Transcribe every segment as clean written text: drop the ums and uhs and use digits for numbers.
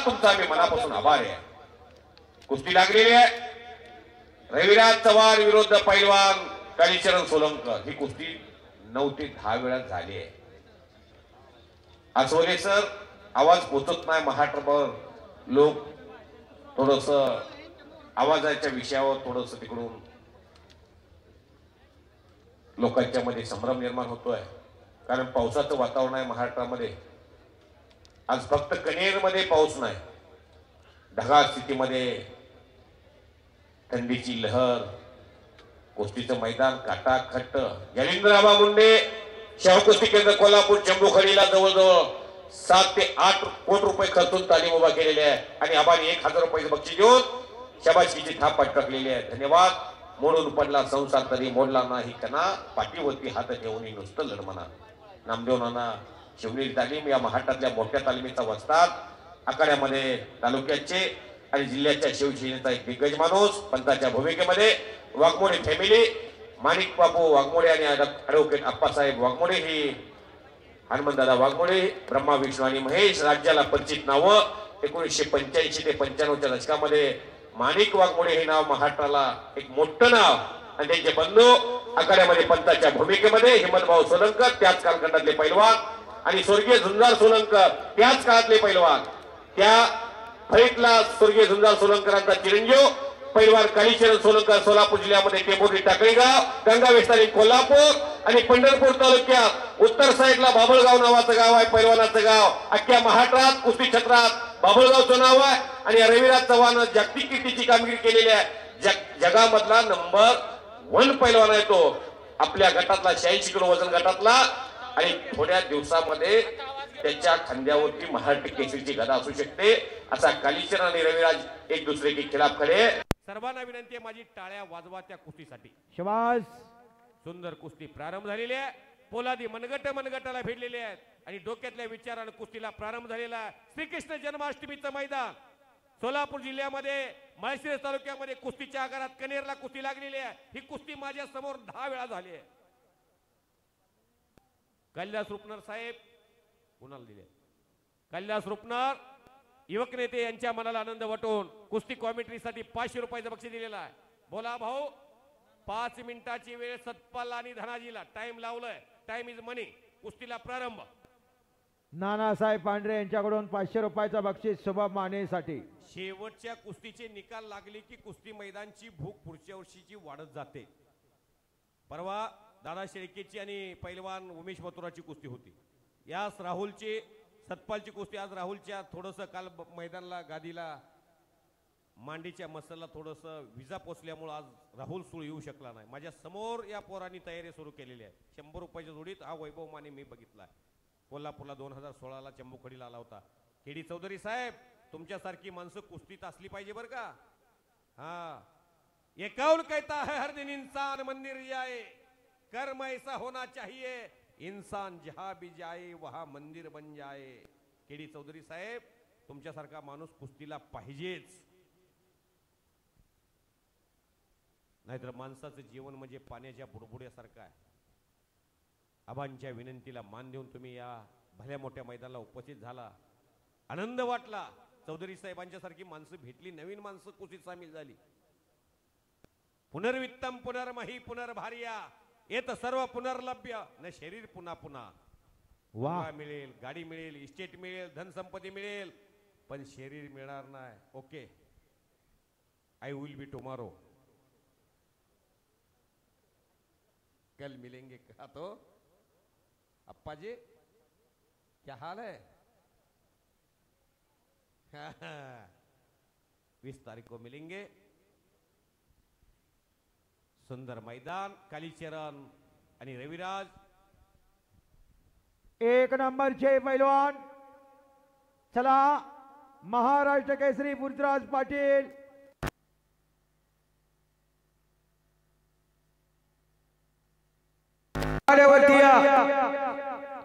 तुमचा आम्ही मनापासून आभार आहे. कुस्ती लागलेली आहे. रविराज चव्हाण विरुद्ध पैलवान कालीचरण सोलंकर. ही कुस्ती 9 ते 10 वेळा झाली आहे. आसोले सर आवाज पोचत नाही महाराष्ट्रभर. लोक थोडस आवाजाच्या विषयावर थोडस तिकडून लोकांच्या मध्ये संभ्रम निर्माण होतोय. कारण पावसाचं वातावरण आहे महाराष्ट्रामध्ये. आज फक्त कणेरमध्ये पाऊस नाही, ढगाळ स्थितीमध्ये थंडीची लहर, कुस्तीचं मैदान काटा खट्ट. जलिंद्रआबा मुंडे शाहू कुस्ती केंद्र कोल्हापूर चंबुखडीला जवळजवळ 7 ते 8 कोटी रुपये खर्चून तालीम उभा केलेली आहे आणि आबाने 1000 रुपये बक्षीस देऊन शाबासकीची थाप पटकलेली आहे. धन्यवाद. मोडून पडला संसार तरी मोडला नाही कणा, पाठीवरती हात ठेवून नुसतं लढमना. नामदेव नाना शिवनील तालीम या महाराष्ट्रातल्या मोठ्या तालमीचा वस्ताद, आखाड्यामध्ये तालुक्याचे आणि जिल्ह्याच्या शिवसेनेचा एक दिग्गज माणूस. पंताच्या भूमिकेमध्ये वाघमोडे फॅमिली, माणिक बापू वाघमोडे आणि ॲडव्होकेट आप्पासाहेब वाघमोडे, ही हनुमंतदादा वाघमोडे, ब्रह्मा विष्णू आणि महेश. राज्याला परिचित नावं. 1985 ते 95च्या दशकामध्ये माणिक वाघमोडे हे नाव महाराष्ट्राला एक मोठं नाव. आणि त्यांचे बंधू आखाड्यामध्ये पंताच्या भूमिकेमध्ये हिम्मतभाऊ सोलंकर, त्याच कालखंडातले पैलवान, आणि स्वर्गीय झुंजार सोलंकर, त्याच काळातले पैलवान. त्या फळीतला स्वर्गीय झुंजार सोलंकरांचा चिरंजीव पैलवान कालीचरण सोलंकर सोलापूर जिल्ह्यामध्ये टेंभुर्णी टाकळीगाव, गंगा विस्तारी कोल्हापूर आणि पंढरपूर तालुक्यात उत्तर साईडला बाभळगाव नावाचं गाव आहे. पैलवानाचं गाव. अख्ख्या महाराष्ट्रात कुस्ती क्षेत्रात बाभळगावचं नाव आहे. आणि रविराज चव्हाण जागतिक कीर्तीची कामगिरी केलेली आहे. जगामधला नंबर 1 पैलवान आहे तो. आपल्या गटातला 86 किलो वजन गटातला. आणि थोड्या दिवसामध्ये त्याच्या खांद्यावरती महाराष्ट्र केसरीची गदा असू शकते. असा कालीचरण आणि रविराज एक दुसरे के खिलाफ खडे. सर्वांना विनंती आहे माझी टाळ्या वाजवा त्या कुस्तीसाठी. शाबास. सुंदर कुस्ती प्रारंभ झालेली आहे. पोलादी मनगटाला भिडलेले आहेत आणि डोक्यातल्या विचारानं कुस्तीला प्रारंभ झालेला आहे. श्रीकृष्ण जन्माष्टमीचं मैदान सोलापूर जिल्ह्यामध्ये माळशिरस तालुक्यामध्ये कुस्तीच्या आकारात कनेरला कुस्ती लागलेली आहे. ही कुस्ती माझ्या समोर 10 वेळा झाली आहे. कैलास रुपनर साहेब कुणाला दिले? कैलास रुपनर युवक नेते यांच्या मनाला आनंद वाटून कुस्ती कॉमेंट्रीसाठी 500 रुपयाचं बक्षीस दिलेलं आहे. बोला भाऊ. 5 मिनिटाची वेळ सतपाल आणि धनाजीला टाइम लावलाय. टाइम इज मनी. कुस्तीला प्रारंभ. नानासाहेब पांढरे यांच्याकडून 500 रुपयाचं बक्षीस शुभम मानेसाठी. शेवटच्या कुस्तीचे निकाल लागले की कुस्ती मैदानची भूक पुढच्या वर्षीची वाढत जाते. परवा दादा शेळकेची आणि पैलवान उमेश मथुराची कुस्ती होती. यास राहुलची सतपालची कुस्ती. आज राहुलच्या थोडंसं काल मैदानाला गादीला मांडीच्या मसलला थोडंसं विजा पोचल्यामुळे आज राहुल सूळ येऊ शकला नाही. माझ्या समोर या पोरांनी तयारी सुरू केलेली आहे. 100 रुपयाच्या जोडीत हा वैभव माने मी बघितला. कोल्हापूरला 2016ला चंबुखडीला आला होता. केडी चौधरी साहेब तुमच्यासारखी माणसं कुस्तीत असली पाहिजे बरं का. हा एकाउन कहता है हर दिन इंसान मंदिर जाए, कर्म ऐसा होना चाहिए इंसान जहां भी जाए वहां मंदिर बन जाए. केडी चौधरी साहेब तुमच्यासारखा माणूस कुस्तीला पाहिजेच. नाहीतर माणसाचं जीवन म्हणजे पाण्याच्या बुडबुड्यासारखं आहे. आबांच्या विनंतीला मान देऊन तुम्ही या भल्या मोठ्या मैदानाला उपस्थित झाला. आनंद वाटला. चौधरी साहेबांच्या सारखी माणसं भेटली, नवीन माणसं कुस्तीत सामील झाली. पुनर्वित्तम पुनर्मही पुनर्भार्या येत सर्व पुनर्लभ्य न शरीर पुन्हा पुन्हा. वाह. मिळेल, गाडी मिळेल, इस्टेट मिळेल, धनसंपत्ती मिळेल, पण शरीर मिळणार नाही. Okay, I will be tomorrow, कल मिलेंगे. का तो अप्पा जी क्या हाल है? 20 तारीख को मिलेंगे. सुंदर मैदान. कालीचरण आणि रविराज 1 नंबरचे पैलवान. चला महाराष्ट्र केसरी पृथ्वीराज पाटील.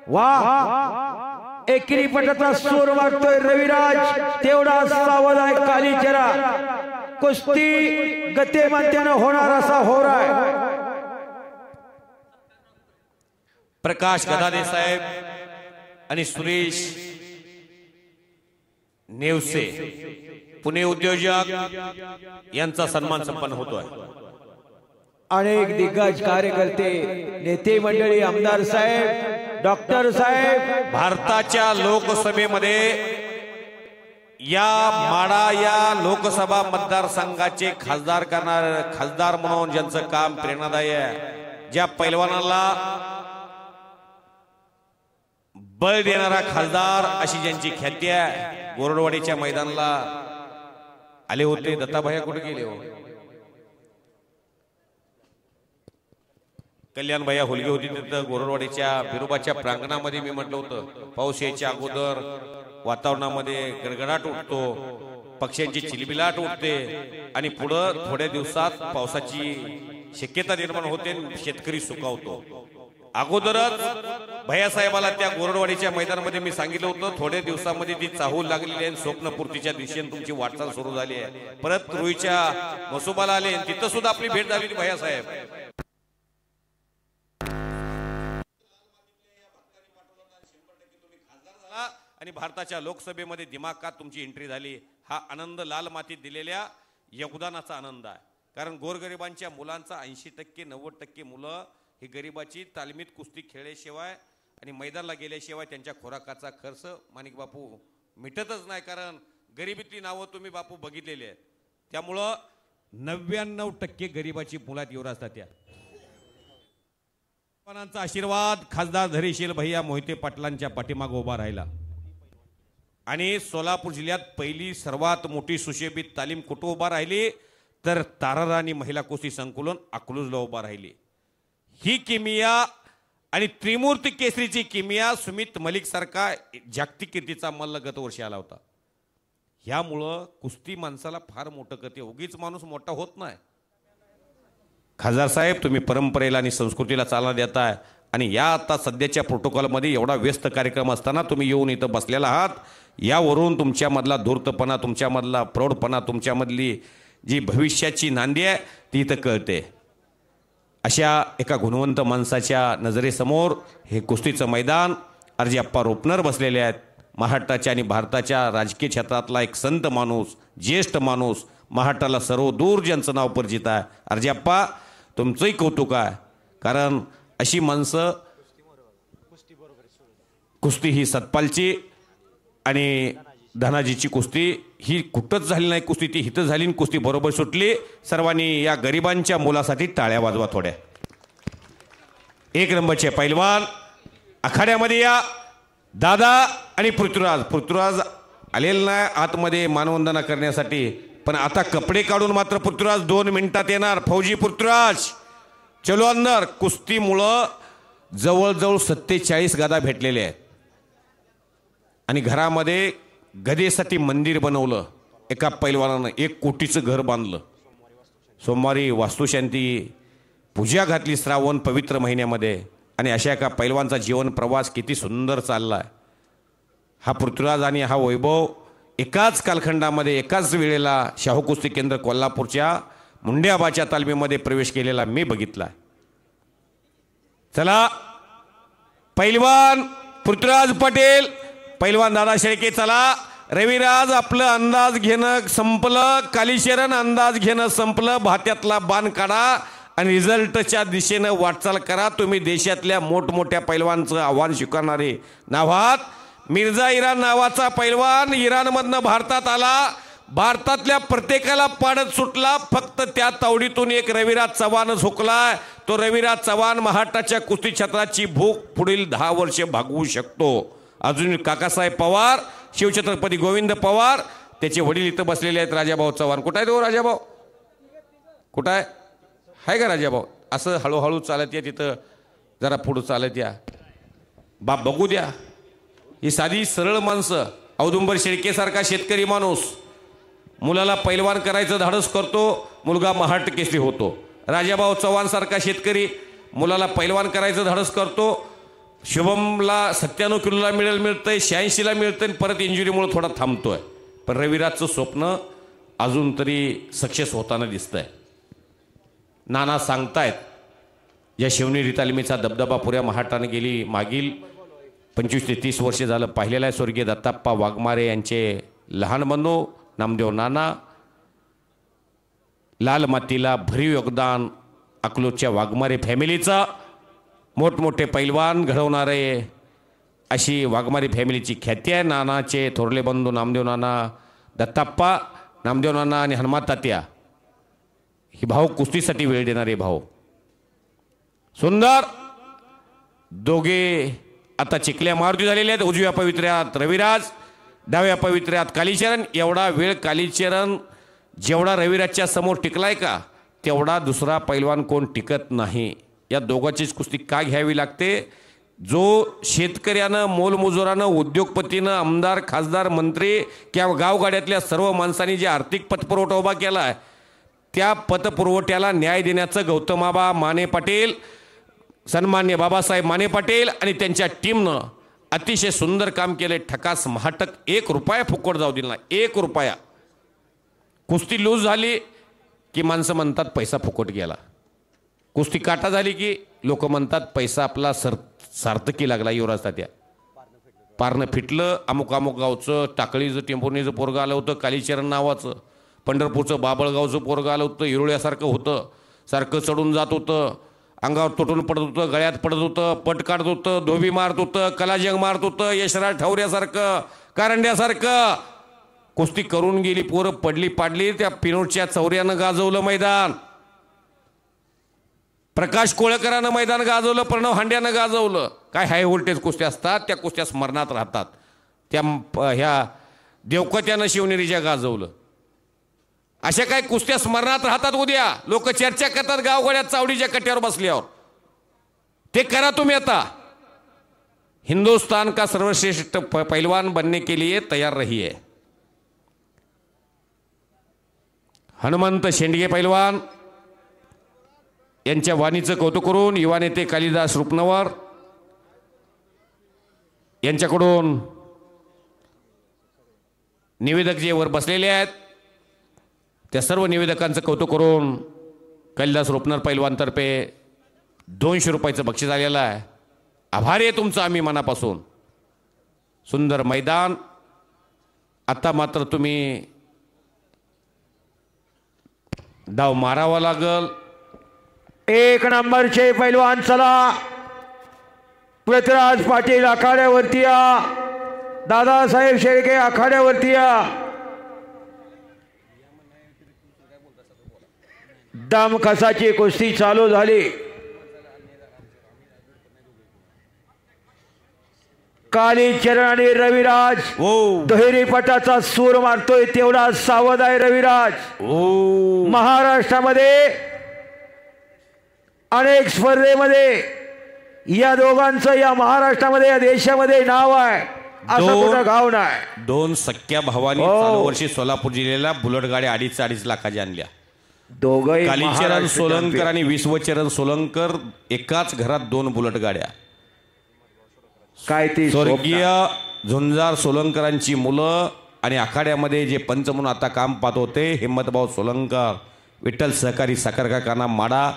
वाह. एकेरी पटाचा सूर वाटतोय रविराज, तेवढा सावध आहे कालीचरण. कुस्ती गतिमत्तेने होणार असा होरा आहे. प्रकाश गदादे साहेब आणि सुरेश नेवसे पुणे उद्योजक यांचा सन्मान संपन्न होतोय। अनेक दिग्गज कार्यकर्ते नेते मंडळी आमदार साहेब डॉक्टर साहेब भारताच्या लोकसभेमध्ये या माडा या लोकसभा मतदारसंघाचे खासदार म्हणून ज्यांचं काम प्रेरणादायी आहे, ज्या पैलवानाला बळ देणारा खासदार अशी ज्यांची ख्याती आहे, गोरडवाडीच्या मैदानाला आले होते। दत्ताभाई कुठे गेले हो? कल्याण भैया हुलगे होती तिथं गोरडवाडीच्या बिरोबाच्या प्रांगणामध्ये। मी म्हटलं होतं पाऊस यायच्या अगोदर वातावरणामध्ये गडगडाट उठतो, पक्ष्यांची चिलबिलाट उठते आणि पुढं थोड्या दिवसात पावसाची शक्यता निर्माण होते, शेतकरी सुकावतो। अगोदरच भैयासाहेबाला त्या गोरडवाडीच्या मैदानामध्ये मी सांगितलं होतं थोड्या दिवसामध्ये ती चाहूल लागलेली आहे, स्वप्नपूर्तीच्या दिशेने तुमची वाटचाल सुरू झाली आहे। परत रुईच्या मसोबाला आले, तिथं सुद्धा आपली भेट झाली होती भैयासाहेब। आणि भारताच्या लोकसभेमध्ये दिमाखात तुमची एंट्री झाली, हा आनंद लाल मातीत दिलेल्या योगदानाचा आनंद आहे। कारण गोरगरिबांच्या मुलांचा 80% 90% मुलं ही गरिबाची तालमीत कुस्ती खेळल्याशिवाय आणि मैदानाला गेल्याशिवाय त्यांच्या खोराकाचा खर्च माणिक बापू मिटतच नाही। कारण गरिबीतली नावं तुम्ही बापू बघितलेली आहेत, त्यामुळं 99% गरिबाची मुलात येऊ असतात। त्या आशीर्वाद खासदार धैर्यशील भैया मोहिते पाटलांच्या पाठीमागे उभा राहिला आणि सोलापूर जिल्ह्यात पहिली सर्वात मोठी सुशोभित तालीम कुठं उभा राहिली तर ताराराणी महिला कुस्ती संकुलन अकलूजला उभा राहिली। ही किमिया आणि त्रिमूर्ती केसरीची किमिया सुमित मलिक सारखा जागतिक कीर्तीचा मल्ल गत वर्षी आला होता। ह्यामुळं कुस्ती माणसाला फार मोठं करते, उगीच माणूस मोठा होत नाही। खासदार साहेब तुम्ही परंपरेला आणि संस्कृतीला चालना देताय आणि या आता सध्याच्या प्रोटोकॉलमध्ये एवढा व्यस्त कार्यक्रम असताना तुम्ही येऊन इथं बसलेला आहात, यावरून तुमच्यामधला धूर्तपणा, तुमच्यामधला प्रौढपणा, तुमच्यामधली जी भविष्याची नांदी आहे ती इथं कळते। अशा एका गुणवंत माणसाच्या नजरेसमोर हे कुस्तीचं मैदान अर्जी अप्पा रोपनर बसलेले आहेत। महाराष्ट्राच्या आणि भारताच्या राजकीय क्षेत्रातला एक संत माणूस, ज्येष्ठ माणूस, महाराष्ट्राला सर्व दूर ज्यांचं नाव परिचित आहे, अर्जी अप्पा तुमचंही कौतुक आहे। कारण अशी माणसं, कुस्ती ही सतपालची आणि धनाजीची कुस्ती ही कुठंच झाली नाही, कुस्ती ती हिथं झाली, कुस्ती बरोबर सुटली। सर्वांनी या गरिबांच्या मुलासाठी टाळ्या वाजवा थोड्या। एक नंबरचे पैलवान आखाड्यामध्ये या दादा आणि पृथ्वीराज आलेला नाही आतमध्ये मानवंदना करण्यासाठी, पण आता कपडे काढून मात्र पृथ्वीराज 2 मिनिटात येणार। फौजी पृथ्वीराज चलो अंदर। कुस्तीमुळं जवळजवळ 47 गदा भेटलेले आहेत आणि घरामध्ये गदेसाठी मंदिर बनवलं। एका पैलवानानं 1 कोटीचं घर बांधलं। सोमवारी वास्तुशांती पूजा घातली श्रावण पवित्र महिन्यामध्ये आणि अशा एका पैलवानचा जीवन प्रवास किती सुंदर चाललाय। हा पृथ्वीराज आणि हा वैभव एकाच कालखंडामध्ये एकाच वेळेला शाहू कुस्ती केंद्र कोल्हापूरच्या मुंड्याबाच्या तालमीमध्ये प्रवेश केलेला मी बघितला। चला पैलवान पृथ्वीराज पटेल, पैलवान दादा शेळके, चला रविराज आपलं अंदाज घेणं संपलं, कालीशरण अंदाज घेणं संपलं, भात्यातला बाण काढा आणि रिझल्टच्या दिशेनं वाटचाल करा। तुम्ही देशातल्या मोठमोठ्या पैलवानचं आव्हान स्वीकारणारे नावात मिर्झा इराण नावाचा पैलवान इराणमधनं भारतात आला, भारतातल्या प्रत्येकाला पाडत सुटला, फक्त त्या तावडीतून एक रविराज चव्हाण झोकला। तो रविराज चव्हाण महाराष्ट्राच्या कुस्ती क्षेत्राची भूक पुढील 10 वर्षे भागवू शकतो। अजून काकासाहेब पवार, शिवछत्रपती गोविंद पवार, त्याचे वडील इथं बसलेले आहेत, राजाभाऊ चव्हाण। कुठं आहे तो राजाभाऊ? कुठं आहे का राजाभाऊ? असं हळूहळू चालत या, तिथं जरा पुढं चालत या, बाप बघू द्या। ही साधी सरळ माणसं, औदुंबर शेळकेसारखा शेतकरी माणूस मुलाला पैलवान करायचं धाडस करतो, मुलगा महाराष्ट्र केसरी होतो। राजाभाऊ चव्हाण सारखा शेतकरी मुलाला पैलवान करायचं धाडस करतो, शुभमला 97 किलोला मिळतंय, 86ला मिळतंय, परत इंजुरीमुळे थोडा थांबतोय। पण रविराजचं स्वप्न अजून तरी सक्सेस होताना दिसतंय। नाना सांगतायत या शिवनेरी तालमीचा दबदबा पुऱ्या महाराष्ट्राने गेली मागील 25 ते 30 वर्षे झालं पाहिलेला आहे। स्वर्गीय दत्ताप्पा वाघमारे यांचे लहान बंधू नामदेव नाना, लाल मातीला भरीव योगदान अकलूजच्या वाघमारे फॅमिलीचं, मोठमोठे पैलवान घडवणारे अशी वाघमारे फॅमिलीची ख्याती आहे. नानाचे थोरले बंधू नामदेव नाना, दत्ताप्पा नामदेव नाना आणि हनुमान तात्या ही भाऊ कुस्तीसाठी वेळ देणारे भाऊ. सुंदर दोघे आता चिखल्या मारुती झालेले आहेत. उजव्या पवित्र्यात रविराज, डाव्या पवित्र्यात कालीचरण. एवढा वेळ कालीचरण जेवढा रविराजच्या समोर टिकलाय का तेवढा दुसरा पैलवान कोण टिकत नाही. या दोघांचीच कुस्ती का घ्यावी लागते? जो शेतकऱ्यानं, मोलमजुरानं, उद्योगपतीनं, आमदार, खासदार, मंत्री किंवा गावगाड्यातल्या सर्व माणसांनी जे आर्थिक पतपुरवठा उभा केला आहे त्या पतपुरवठ्याला न्याय देण्याचं गौतमाबा माने पाटील, सन्मान्य बाबासाहेब माने पाटील आणि त्यांच्या टीमनं अतिशय सुंदर काम केले. ठकास महाटक 1 रुपया फुकट जाऊ दिला नाही. 1 रुपया. कुस्ती लूज झाली की माणसं म्हणतात पैसा फुकट गेला. कुस्ती काटा झाली की लोक म्हणतात पैसा आपला सार्थकी लागला. युवराज तात्या पारणं फिटलं. अमुक अमुक गावचं, टाकळीचं टेंभुर्णीचं पोरगं आलं होतं, कालीचरण नावाचं, पंढरपूरचं बाबळगावचं पोरगं आलं होतं, इरुळ्यासारखं होतं, सारखं चढून जात होतं, अंगावर तुटून पडत होतं, गळ्यात पडत होतं, पट काढत होतं, धोबी मारत होतं, कलाजंग मारत होतं, यशराज ठवऱ्यासारखं, कारंड्यासारखं. कुस्ती करून गेली पोरं, पडली पाडली. त्या पिनोटच्या चौऱ्यानं गाजवलं मैदान, प्रकाश कोळकरानं मैदान गाजवलं, प्रणव हांड्यानं गाजवलं. काय हाय व्होल्टेज कुस्त्या असतात त्या कुस्त्या स्मरणात राहतात. त्या ह्या देवकत्यानं शिवनेरीच्या गाजवलं. अशा काय कुस्त्या स्मरणात राहतात. उद्या लोक चर्चा करतात गावगाड्यात चावडीच्या कट्यावर बसल्यावर. ते करा तुम्ही आता. हिंदुस्तान का सर्वश्रेष्ठ पहलवान बनने के लिए तैयार रहिए. हनुमंत शेंडगे पैलवान यांच्या वाणीचं कौतुक करून युवा नेते कालिदास रुपनवर यांच्याकडून निवेदक जे वर बसलेले आहेत त्या सर्व निवेदकांचं कौतुक करून कालिदास रुपनर पैलवानतर्फे 200 रुपयाचं बक्षीस आलेलं आहे. आभारी आहे तुमचं आम्ही मनापासून. सुंदर मैदान. आता मात्र तुम्ही डाव मारावा लागल. 1 नंबरचे पैलवान चला. पृथ्वीराज पाटील आखाड्यावरती या. दादासाहेब शेळके आखाड्यावरती या. दमकसाची कुस्ती चालू झाली. कालीचरण आणि रविराज दुहेरी पटाचा सूर मारतोय तेवढा सावध आहे रविराज. महाराष्ट्रामध्ये अनेक स्पर्धेमध्ये या दोघांचं या महाराष्ट्रामध्ये या देशामध्ये नाव आहे असं कुठं गाव नाही. 2 सख्या भावांनी चालू वर्षी सोलापूर जिल्ह्याला बुलेट गाड्या 2.5 लाखाच्या आणल्या. दोघंही कालीचरण सोलंकर आणि विश्वचरण सोलंकर एकाच घरात 2 बुलेट गाड्या. काय ती स्वर्गीय झुंजार सोलंकरांची मुलं आणि आखाड्यामध्ये जे पंच म्हणून आता काम पाहत होते हिम्मतभाऊ सोलंकर, विठ्ठल सहकारी साखर कारखाना माडा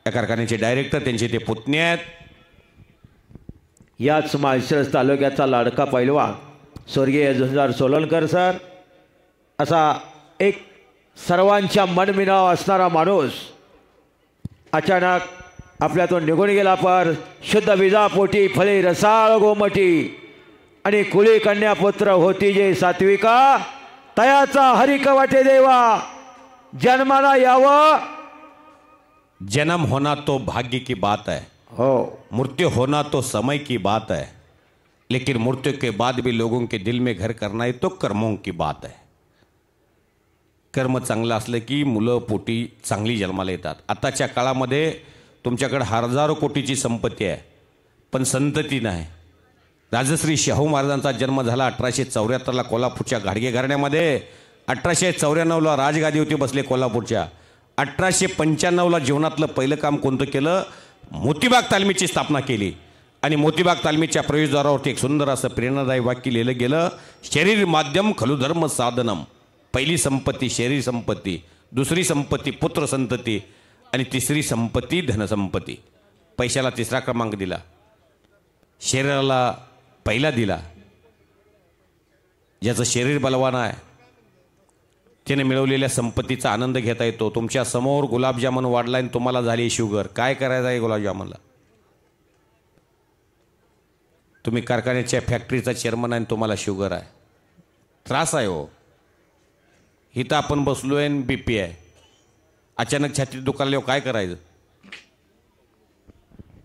या कारखान्याचे डायरेक्टर, त्यांचे ते पुतणे आहेत. याच माळशिरस तालुक्याचा लाडका पैलवान स्वर्गीय झुंजार सोलंकर सर असा एक सर्वांच्या मनमिनाव असणारा माणूस अचानक आपल्यातून निघून गेला. पर शुद्ध विजापोटी फळे रसाळ गोमटी आणि कुळी कन्या पुत्र होती जे सात्विका तयाचा हरिक वाटे देवा. जन्माला यावं. जन्म होना तो भाग्य की बात है, मृत्यु होना तो समय की बात है, लेकिन मृत्यु के बाद भी लोगों के दिल में घर करना ही तो कर्मों की बात है. कर्म चांगलं असलं की मुलं पोटी चांगली जन्माला येतात. आताच्या काळामध्ये तुमच्याकडे हजारो कोटीची संपत्ती आहे पण संतती नाही. राजश्री शाहू महाराजांचा जन्म झाला 1874ला कोल्हापूरच्या घाडगे घराण्यामध्ये. 1894ला राजगादीवरती बसले कोल्हापूरच्या. 1895ला जीवनातलं पहिलं काम कोणतं केलं? मोतीबाग तालमीची स्थापना केली. आणि मोतीबाग तालमीच्या प्रवेशद्वारावरती एक सुंदर असं प्रेरणादायी वाक्य लिहिलं गेलं, शरीर माध्यम खलु धर्म साधनम. पहिली संपत्ती शरीर संपत्ती, दुसरी संपत्ती पुत्र संतती आणि तिसरी संपत्ती धनसंपत्ती. पैशाला 3रा क्रमांक दिला, शरीराला पहिला दिला ज्याचं शरीर बलवान आहे त्याने मिळवलेल्या संपत्तीचा आनंद घेता येतो. तुमच्या समोर गुलाबजामुन वाढलाय आणि तुम्हाला झाली शुगर. काय करायचं आहे गुलाबजामुनला? तुम्ही कारखान्याच्या फॅक्टरीचा चेअरमन आहे आणि तुम्हाला शुगर आहे. त्रास आहे हो. इथं आपण बसलो आहे आणि BP आहे. अचानक छातीत दुखाल्यावर काय करायचं?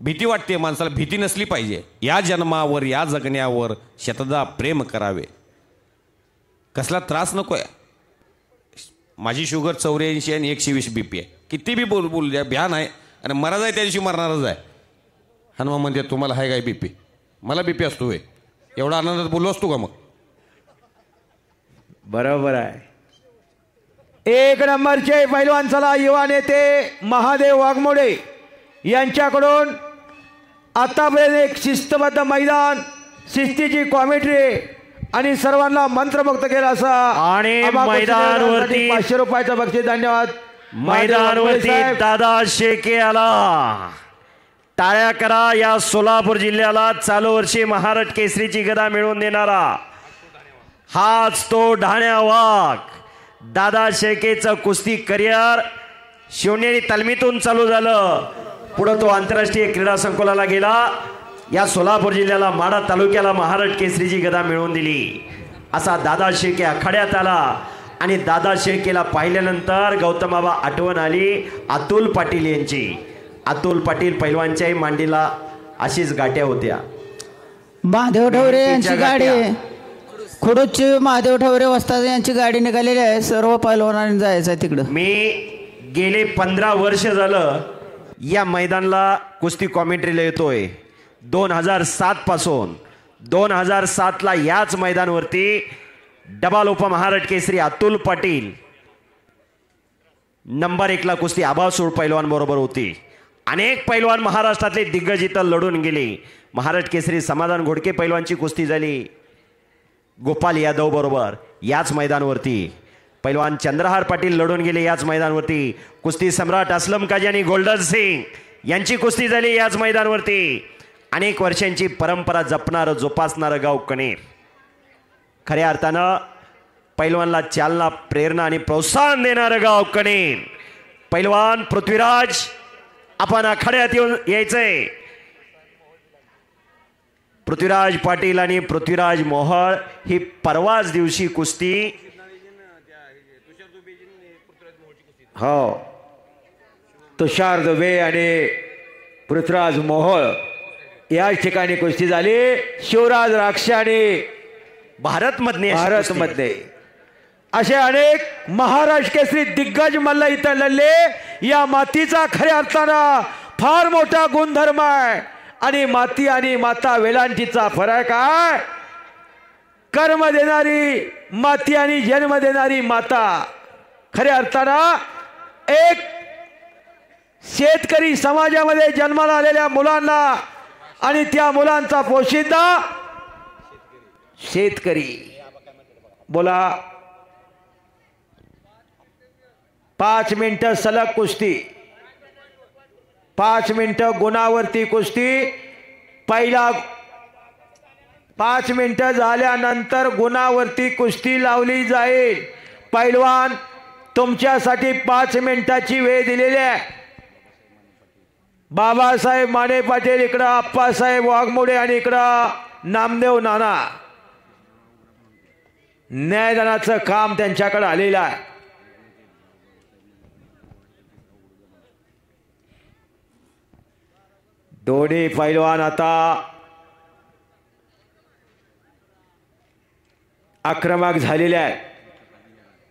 भीती वाटते माणसाला. भीती नसली पाहिजे. या जन्मावर या जगण्यावर शतदा प्रेम करावे. कसला त्रास नको आहे. माझी शुगर 84 आणि 120 BP आहे. किती बी बोल द्या भ्या नाही. आणि मराज आहे त्या दिवशी मरणारच आहे. हनुमान म्हणते तुम्हाला आहे काय BP? मला BP असतो होय. एवढा आनंदात बोललो असतो का मग? बरोबर आहे. एक नंबरचे पैलवान चला युवा नेते महादेव वाघमोडे यांच्याकडून आतापर्यंत एक शिस्तबद्ध मैदान, शिस्तीची कॉमेंट्री आणि सर्वांना मंत्रमुक्त केला असा आणि मैदानावरती 500 रुपयाचं बक्षीस. धन्यवाद. मैदानावरती दादा शेके आला. टाळ्या करा. या सोलापूर जिल्ह्याला चालू वर्षी महाराष्ट्र केसरीची गदा मिळवून देणारा हाच तो ढाण्या वाघ. दादा शेकेचं कुस्ती करिअर शिवनेरी तालमीतून चालू झालं. पुढे तो आंतरराष्ट्रीय क्रीडा संकुलाला गेला. या सोलापूर जिल्ह्याला माढा तालुक्याला महाराष्ट्र केसरीची गदा मिळवून दिली. असा दादा शेके आखाड्यात आला. आणि दादा शेकेला पाहिल्यानंतर गौतम बाबा आठवण आली अतुल पाटील यांची. अतुल पाटील पैलवानच्याही मांडीला अशीच गाठ्या होत्या. महादेव ठवरे यांची गाडी, खुडूची महादेव ठवरे वस्ताद यांची गाडी निघालेली आहे. सर्व पैलवानांनी जायचं आहे तिकडं. मी गेले 15 वर्ष झालं या मैदानाला कुस्ती कॉमेंट्रीला येतोय. 2007 पासून 2007ला याच मैदानावरती डबल उपमहाराष्ट्र केसरी अतुल पाटील नंबर 1ला कुस्ती आबासूळ पैलवान बरोबर होती. अनेक पैलवान महाराष्ट्रातले दिग्गज इथं लढून गेले. महाराष्ट्र केसरी समाधान घोडके पैलवानची कुस्ती झाली गोपाल यादव बरोबर याच मैदानावरती. पैलवान चंद्रहार पाटील लढून गेले याच मैदानावरती. कुस्ती सम्राट असलम काजी आणि गोल्डन सिंग यांची कुस्ती झाली याच मैदानावरती. अनेक वर्षांची परंपरा जपणारं जोपासणारं गाव कणेर. खऱ्या अर्थानं पैलवानला चालना, प्रेरणा आणि प्रोत्साहन देणारं गाव कणेर. पैलवान पृथ्वीराज आपण आखाड्यात येऊन यायचंय. पृथ्वीराज पाटील आणि पृथ्वीराज मोहळ ही परवाच दिवशी कुस्ती. हो, तुषार दुबे आणि पृथ्वीराज मोहोळ याच ठिकाणी कुस्ती झाली. शिवराज राक्षे आणि भारतमध्ये असे अनेक महाराष्ट्र केसरी दिग्गज मल्ल इथं लढले. या मातीचा खऱ्या अर्थानं फार मोठा गुणधर्म आहे. आणि माती आणि माता वेलांटीचा फरक आहे. कर्म देणारी माती आणि जन्म देणारी माता. खऱ्या अर्थानं एक शेतकरी समाजामध्ये जन्माला आलेल्या मुलांना आणि त्या मुलांचा पोशिंदा शेतकरी. बोला. 5 मिनिटं सलग कुस्ती, 5 मिनिटं गुणावरती कुस्ती. पहिला 5 मिनिटं झाल्यानंतर गुणावरती कुस्ती लावली जाईल. पैलवान तुमच्यासाठी 5 मिनिटाची वेळ दिलेली आहे. बाबासाहेब माने पाटील इकडं, आप्पासाहेब वाघमोडे आणि इकडं नामदेव नाना. न्यायदानाचं काम त्यांच्याकडे आलेलं आहे. दोन्ही पैलवान आता आक्रमक झालेले आहेत.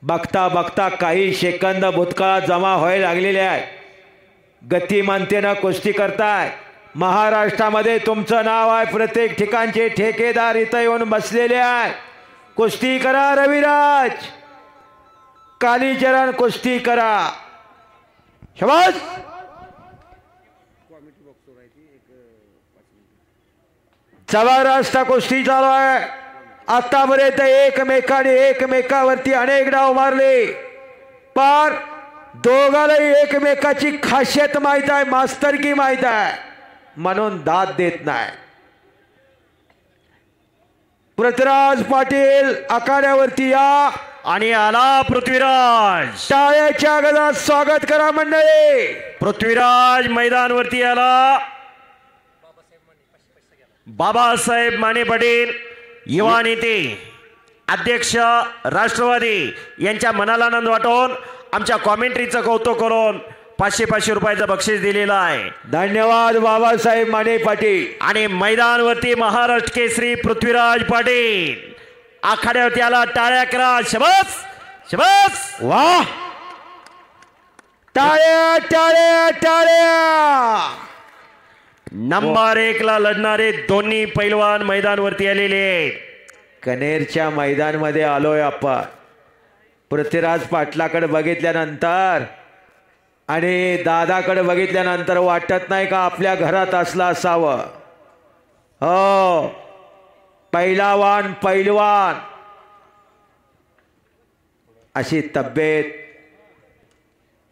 बघता बघता काही सेकंद भूतकाळात जमा व्हायला लागलेले आहेत. गतिमानतेनं कुस्ती करताय. महाराष्ट्रामध्ये तुमचं नाव आहे. प्रत्येक ठिकाणचे ठेकेदार इथं येऊन बसलेले आहेत. कुस्ती करा रविराज, कालीचरण कुस्ती करा. शाबास. जबरदस्त कुस्ती चालू आहे. आतापर्यंत एकमेकाने एकमेकावरती अनेक डाव मारले. पण दोघांनाही एकमेकाची खासियत माहित आहे, मास्तरकी माहित आहे, म्हणून दाद देत नाही. पृथ्वीराज पाटील आखाड्यावरती या आणि आला पृथ्वीराज. टाळ्याच्या गदात स्वागत करा मंडळी. पृथ्वीराज मैदानवरती आला. बाबासाहेब माने पाटील युवा नेते अध्यक्ष राष्ट्रवादी यांच्या मनाला आनंद वाटून आमच्या कॉमेंट्रीचं कौतुक करून 500 रुपयाचं बक्षीस दिलेलं आहे. धन्यवाद बाबासाहेब माने पाटील. आणि मैदानवरती महाराष्ट्र केसरी पृथ्वीराज पाटील आखाड्यावरती आला. टाळ्या करा. शबास शबास. वा टाळ्या टाळ्या टाळ्या. नंबर 1 ला लढणारे दोन्ही पैलवान मैदानवरती आलेले आहेत. कनेरच्या मैदानमध्ये आलोय आपण. पृथ्वीराज पाटलाकडे बघितल्यानंतर आणि दादाकडे बघितल्यानंतर वाटत नाही का आपल्या घरात असला असावं. हो पैलवान पैलवान अशी तब्येत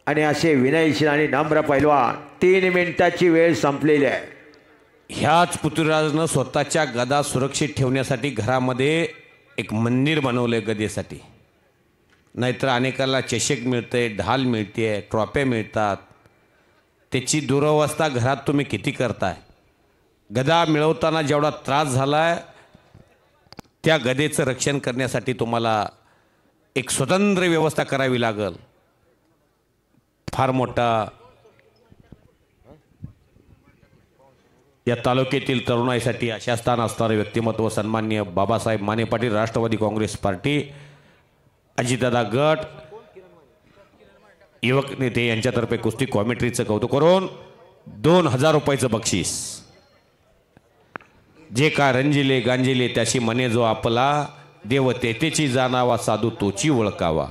आणि असे विनयशील आणि नम्र पैलवान. 3 मिनिटाची वेळ संपलेली आहे. ह्याच पृथ्वीराजनं स्वतःच्या गदा सुरक्षित ठेवण्यासाठी घरामध्ये एक मंदिर बनवलंय गदेसाठी. नाहीतर अनेकाला चषक मिळते, ढाल मिळते, ट्रॉफ्या मिळतात. त्याची दुरवस्था घरात तुम्ही किती करताय. गदा मिळवताना जेवढा त्रास झालाय त्या गदेचं रक्षण करण्यासाठी तुम्हाला एक स्वतंत्र व्यवस्था करावी लागल. फार मोठा या तालुक्यातील तरुणाईसाठी अशा स्थान असणारे व्यक्तिमत्व सन्माननीय बाबासाहेब माने पाटील राष्ट्रवादी काँग्रेस पार्टी अजितदादा गट युवक नेते यांच्यातर्फे कुस्ती कॉमेंट्रीचं कौतुक करून 2000 रुपयाचं बक्षीस. जे का रंजिले गांजिले त्याशी मने जो आपला देव तेतेची जाणावा साधू तोची ओळखावा.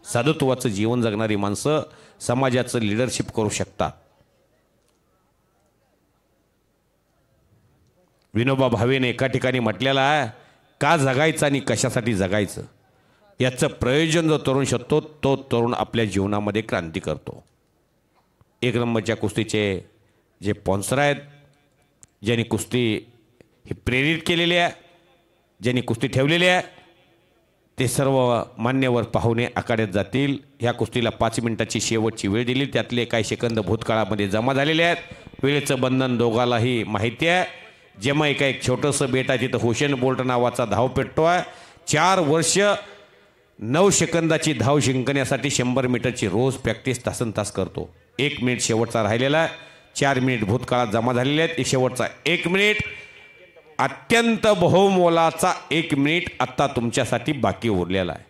साधुत्वाचं जीवन जगणारी माणसं समाजाचं लिडरशिप करू शकतात. विनोबा भावेने एका ठिकाणी म्हटलेलं आहे, का जगायचं आणि कशासाठी जगायचं याचं प्रयोजन जो तरुण शकतो तो तरुण आपल्या जीवनामध्ये क्रांती करतो. 1 नंबरच्या कुस्तीचे जे स्पॉन्सर आहेत, ज्यांनी कुस्ती ही प्रेरित केलेली आहे, ज्यांनी कुस्ती ठेवलेली आहे, ते सर्व मान्यवर पाहुणे आखाड्यात जातील. ह्या कुस्तीला 5 मिनिटाची शेवटची वेळ दिली. त्यातले काही सेकंद भूतकाळामध्ये जमा झालेले आहेत. वेळेचं बंधन दोघालाही माहिती आहे. जमैका एक छोटंसं बेट आहे, तिथं हुसेन बोल्ट नावाचा धावपेटतो आहे. 4 वर्ष 9 सेकंदाची धाव जिंकण्यासाठी 100 मीटरची रोज प्रॅक्टिस तासन तास करतो. 1 मिनिट शेवटचा राहिलेला आहे. 4 मिनिट भूतकाळात जमा झालेले आहेत. शेवटचा 1 मिनिट अत्यंत बहुमोलाचा 1 मिनिट आत्ता तुमच्यासाठी बाकी उरलेला आहे.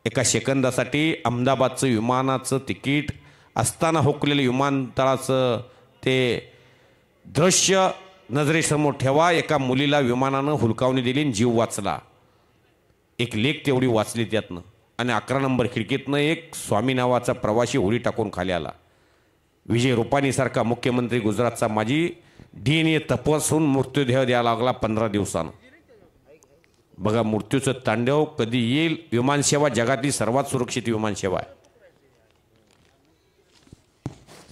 एका सेकंदासाठी अहमदाबादचं विमानाचं तिकीट असताना हुकलेलं विमानतळाचं ते दृश्य नजरेसमोर ठेवा. एका मुलीला विमानानं हुलकावणी दिली आणि जीव वाचला. एक लेख तेवढी वाचली त्यातनं. आणि 11 नंबर खिडकीतनं एक स्वामी नावाचा प्रवासी उडी टाकून खाली आला. विजय रुपानीसारखा मुख्यमंत्री गुजरातचा माजी DNA तपासून मृत्यूदेह द्यायला लागला 15 दिवसानं. बघा मृत्यूचं तांडव कधी येईल. विमानसेवा जगातली सर्वात सुरक्षित विमानसेवा आहे.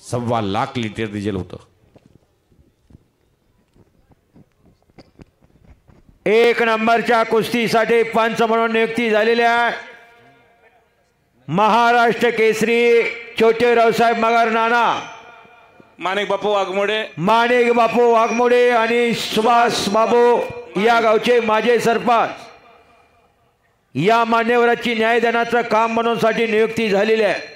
1.25 लाख लिटर डिझेल होतं. 1 नंबरच्या कुस्तीसाठी पंच म्हणून नियुक्ती झालेली आहे. महाराष्ट्र केसरी छोटे रावसाहेब मगर नाना, माणिक बापू वाघमोडे आणि सुभाष बाबू या गावचे माजी सरपंच या मान्यवराची न्यायदानाचं काम बनवण्यासाठी नियुक्ती झालेली आहे.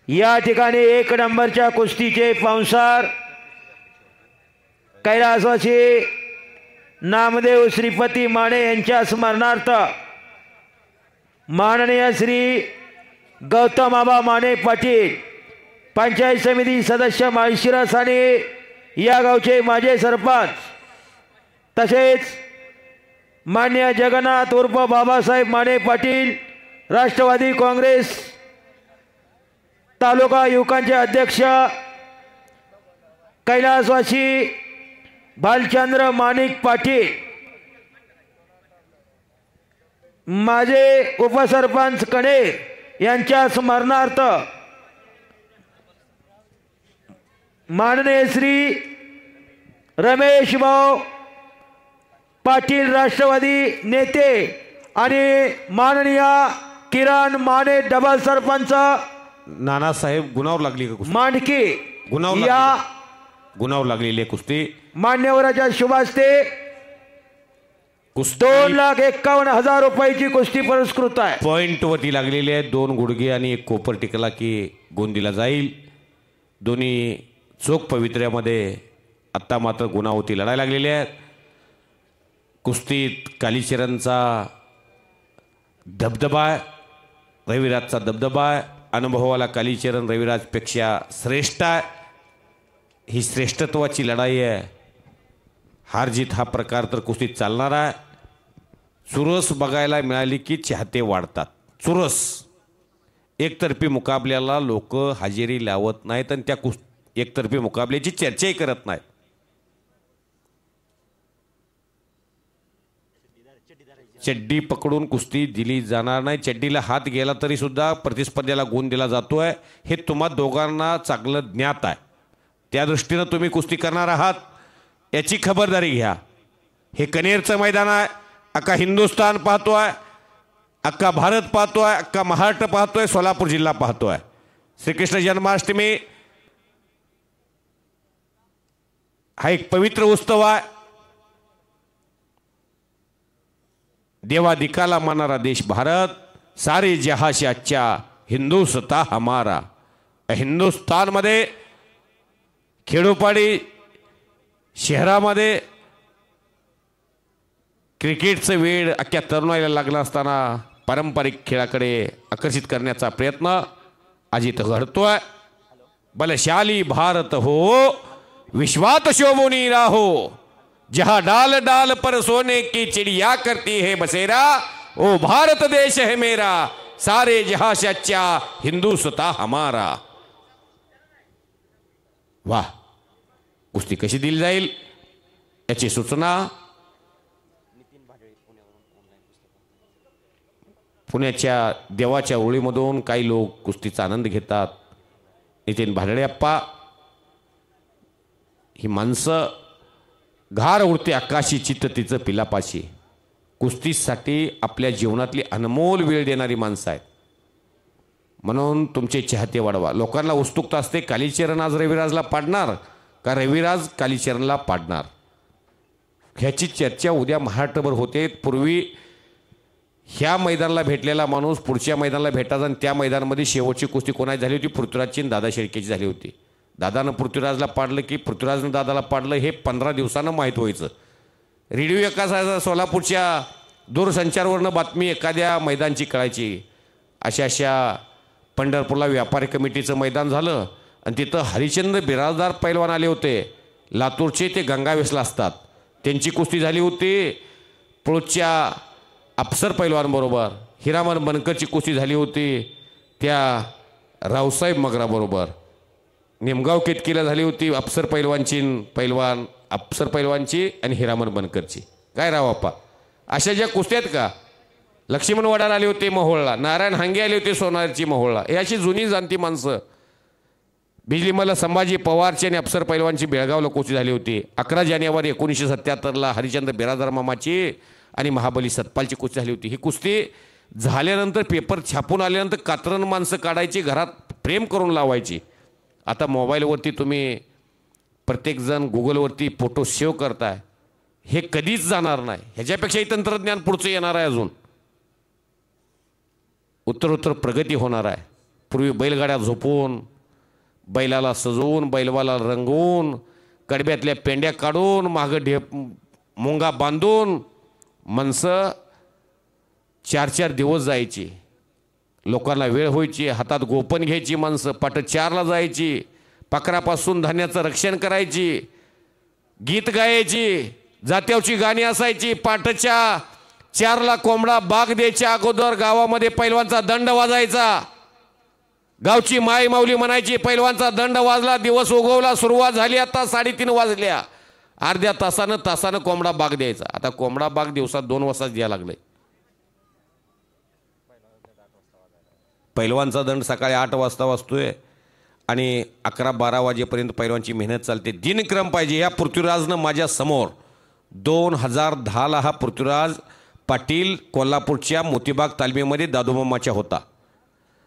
या ठिकाणी 1 नंबरच्या कुस्तीचे स्पॉन्सर कैलासवासी नामदेव श्रीपती माने यांच्या स्मरणार्थ माननीय श्री गौतम आबा माने पाटील पंचायत समिती सदस्य माळशिरस आणि या गावचे माजी सरपंच तसेच मान्य जगन्नाथ उर्फ बाबासाहेब माने पाटील राष्ट्रवादी काँग्रेस तालुका युवकांचे अध्यक्ष कैलासवासी भालचंद्र माणिक पाटील, माझे उपसरपंच कणेर यांच्या स्मरणार्थ माननीय श्री रमेश भाऊ पाटील राष्ट्रवादी नेते आणि माननीय किरण माने डबल सरपंच नानासाहेब गुणावर लागली का कुस्ती? मांडके गुणावर या गुणावर लागलेली आहे कुस्ती. मान्यवराच्या शुभास्ते कुस्ती 2,51,000 रुपयाची कुस्ती पुरस्कृत आहे. पॉइंट वरती लागलेली आहे. 2 गुडघे आणि 1 कोपर टिकला की गुण दिला जाईल. दोन्ही चोख पवित्र्यामध्ये आत्ता मात्र गुणावती लढाई लागलेली आहे. कुस्तीत कालीचरणचा दबदबा आहे, रविराजचा दबदबा आहे. अनुभवाला कालीचरण रविराजपेक्षा श्रेष्ठ आहे. ही श्रेष्ठत्वाची लढाई आहे. हार जीत हा प्रकार तर कुस्तीत चालणार आहे. चुरस बघायला मिळाली की चाहते वाढतात. चुरस एकतर्फी मुकाबल्याला लोक हजेरी लावत नाहीत आणि त्या एकतर्फी मुकाबल्याची चर्चाही करत नाहीत. चड्डी पकडून कुस्ती दिली जाणार नाही. चड्डीला हात गेला तरी सुद्धा प्रतिस्पर्ध्याला गुण दिला जातोय हे तुम्हा दोघांना चांगलं ज्ञात आहे. त्या दृष्टीनं तुम्ही कुस्ती करणार आहात याची खबरदारी घ्या. हे कनेरचं मैदान आहे. अख्खा हिंदुस्थान पाहतोय, अख्खा भारत पाहतोय, अख्खा महाराष्ट्र पाहतोय, सोलापूर जिल्हा पाहतोय. श्रीकृष्ण जन्माष्टमी हा एक पवित्र उत्सव आहे. देवादिकाला मानणारा देश भारत. सारे जहां से अच्छा हिंदुस्तान हमारा. हिंदुस्थानमध्ये खेडोपाडी शहरामध्ये क्रिकेटचं वेळ अख्ख्या तरुणाईला लागला असताना पारंपरिक खेळाकडे आकर्षित करण्याचा प्रयत्न आज इथं घडतोय. बलशाली भारत हो, विश्वात शोभूनी राहो, जहां डाल डाल पर सोने की चिड़िया करती है बसेरा, ओ भारत देश है मेरा, सारे जहां से अच्छा हिंदुस्तान हमारा. वाह, कुस्ती कशी दिली जाईल याची सूचना पुण्याच्या देवाच्या ओळीमधून काही लोक कुस्तीचा आनंद घेतात. नितीन भाडळे अप्पा, ही माणसं घार उडते आकाशी चित्त तिचं पिलापाशी. कुस्तीसाठी आपल्या जीवनातली अनमोल वेळ देणारी माणसं आहेत. म्हणून तुमचे चाहते वाढवा. लोकांना उत्सुकता असते कालीचरण आज रविराजला पाडणार का रविराज कालीचरणला पाडणार, ह्याची चर्चा उद्या महाराष्ट्रभर होते. पूर्वी ह्या मैदानाला भेटलेला माणूस पुढच्या मैदानाला भेटायचा आणि त्या मैदानामध्ये शेवटची कुस्ती कोणाची झाली होती? पृथ्वीराजची आणि दादा शेळकेची झाली होती. दादानं पृथ्वीराजला पाडलं की पृथ्वीराजनं दादाला पाडलं हे 15 दिवसानं माहीत व्हायचं. रेडिओ एका सोलापूरच्या दूरसंचारवरनं बातमी एखाद्या मैदानची कळायची. अशा पंढरपूरला व्यापारी कमिटीचं मैदान झालं आणि तिथं हरिचंद्र बिराजदार पैलवान आले होते. लातूरचे ते गंगावेसला असतात. त्यांची कुस्ती झाली होती. पुढच्या अफसर पैलवानबरोबर हिरामन बनकरची कुस्ती झाली होती त्या रावसाहेब मगराबरोबर. निमगाव केतकीला झाली होती अफसर पैलवानची आणि हिरामन बनकरची. काय रावाप्पा, अशा ज्या कुस्त्या आहेत का? लक्ष्मण वडाला आले होते मोहोळला, नारायण हांगे आले होते सोनारची मोहोळला. हे अशी जुनी जाणती माणसं. बिजलीमला संभाजी पवारची आणि अफसर पैलवानची बेळगावला कुस्ती झाली होती. 11 जानेवारी 1977ला हरिचंद्र बिराजदार मामाची आणि महाबली सतपालची कुस्ती झाली होती. ही कुस्ती झाल्यानंतर पेपर छापून आल्यानंतर कात्रण माणसं काढायची, घरात फ्रेम करून लावायची. आता मोबाईलवरती तुम्ही प्रत्येकजण गुगलवरती फोटो सेव्ह करताय. हे कधीच जाणार नाही. ह्याच्यापेक्षाही तंत्रज्ञान पुढचं येणार आहे. अजून उत्तरोत्तर प्रगती होणार आहे. पूर्वी बैलगाड्या झोपून, बैलाला सजवून, बैलवाला रंगवून, कडब्यातल्या पेंड्या काढून, मागं मुंगा बांधून माणसं 4-4 दिवस जायची. लोकांना वेळ व्हायची. हातात गोपन घ्यायची माणसं. पाट 4ला जायची. पाखरापासून धान्याचं रक्षण करायची. गीत गायची. जात्यावची गाणी असायची. पाटच्या 4ला कोंबडा बाग द्यायच्या अगोदर गावामध्ये पैलवानचा दंड वाजायचा. गावची माय माऊली म्हणायची. पैलवानचा दंड वाजला, दिवस उगवला, सुरुवात झाली. आता 3:30 वाजल्या. अर्ध्या तासानं कोंबडा बाग द्यायचा. आता कोंबडा बाग दिवसात 2 वाजता द्यायला लागले. पैलवानचा दंड सकाळी 8 वाजता वाजतोय आणि 11-12 वाजेपर्यंत पैलवानची मेहनत चालते. दिनक्रम पाहिजे. या पृथ्वीराजनं माझ्या समोर 2010ला हा पृथ्वीराज पाटील कोल्हापूरच्या मोतीबाग तालमीमध्ये दादोमामाच्या होता.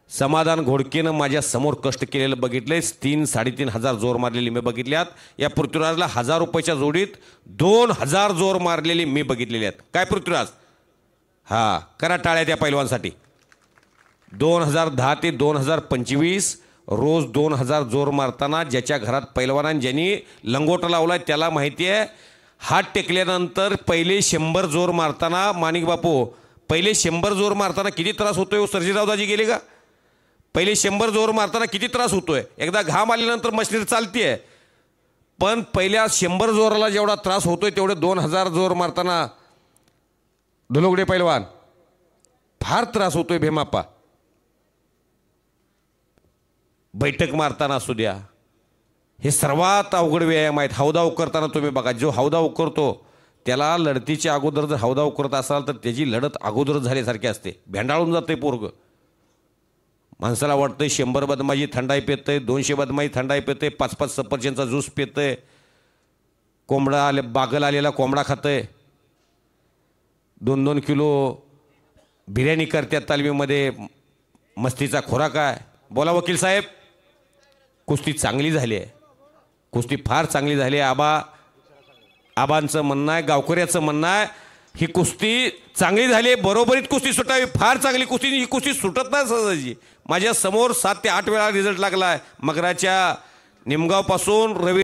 समाधान घोडकेनं माझ्या समोर कष्ट केलेलं बघितलंय. 3-3.5 हजार जोर मारलेली मी बघितल्यात. या पृथ्वीराजला 1000 रुपयाच्या जोडीत 2000 जोर मारलेली मी बघितलेली आहेत. काय पृथ्वीराज? हा, करा टाळ्या त्या पैलवानसाठी. 2010 ते 2025 रोज 2000 जोर मारताना ज्याच्या घरात पैलवानांनी ज्यांनी लंगोटा लावलाय त्याला माहिती आहे. हात टेकल्यानंतर पहिले 100 जोर मारताना माणिक बापू पहिले 100 जोर मारताना किती त्रास होतोय? सर्जीरावदाजी गेले का? पहिले 100 जोर मारताना किती त्रास होतोय? एकदा घाम आल्यानंतर मशीनरी चालतीये, पण पहिल्या 100 जोराला जेवढा त्रास होतोय तेवढे 2000 जोर मारताना धुलुगडे पैलवान फार त्रास होतोय भीमाप्पा. बैठक मारताना असू द्या, हे सर्वात अवघड व्यायाम आहेत. हौदा उकरताना तुम्ही बघा, जो हौदा उकरतो त्याला लढतीच्या अगोदर जर हौदा उकरत असाल तर त्याची लढत अगोदरच झाल्यासारखी असते. भेंडाळून जाते पोरग. माणसाला वाटतंय 100 बदमाजी थंडाई पेतंय, 200 बदमाजी थंडाई पेतंय, 5-5 सफरचंदचा ज्यूस पेतंय, कोंबडा बागल आलेला कोंबडा खातंय, 2-2 किलो बिर्याणी करतात तालमीमध्ये. मस्तीचा खोराक आहे. बोला वकील साहेब. कुस्ती चांगली झाली आहे. कुस्ती फार चांगली झाली आहे. आबांचं म्हणणं आहे, गावकऱ्याचं म्हणणं आहे, ही कुस्ती चांगली झाली आहे. बरोबरीत कुस्ती सुटावी. फार चांगली कुस्ती. ही कुस्ती सुटत नाही सहजाची. माझ्या समोर 7 ते 8 वेळा रिझल्ट लागला आहे. मगराच्या निमगावपासून रवी